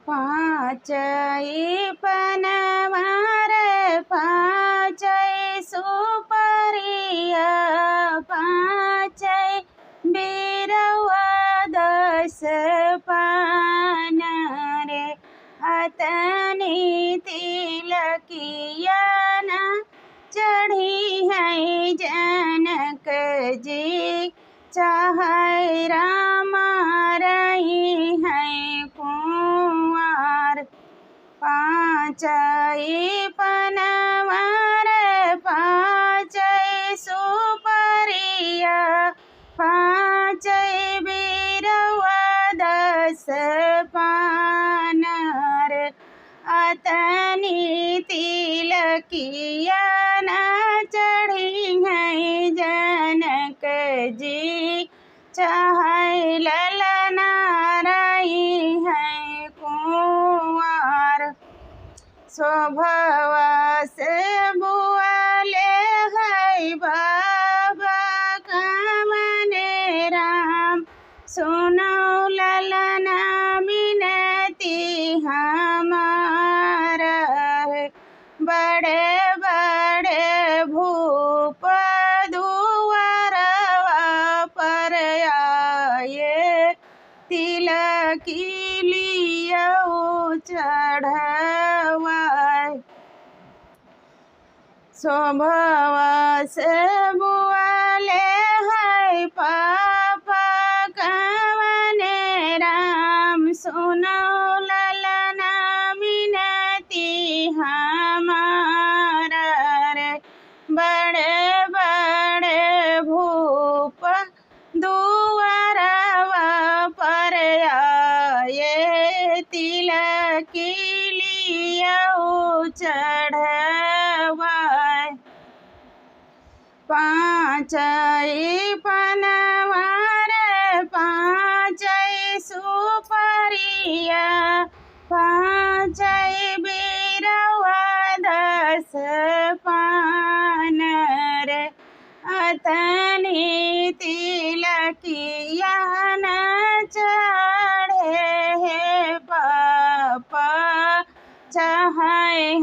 पाँचई पनवार पाँचई सुपरिया पाँचई बिरवा दस पान रे अतनी तिलकिया न चढ़ी है जनक जी चाहे राम रही है कुंवर। पाँचई पनवार पाँचई सुपरिया पाँचई बिरवा दस पान रे अतनी तिलकिया न चढ़ी है जनक जी चाहे ललना रही है कुंवर। स्वभावा से बुआले है बाबा कमने राम सुनो ललना मिनती हमारा बड़े बड़े भूप दुआरवा पर आए तिलकी लियो चढ़वाए। स्वभावा से बुआले है पापा कवने राम सुनो ललना मिनती हमारा रे बड़े बड़े भूप दुआरवा पर आए तिलकी लियो चढ़वाए। पाँचई पनवार पाँचई सुपरिया पाँचई बिरवा दस पान रे अतनी तिलकिया न चढ़े हे पापा चाहे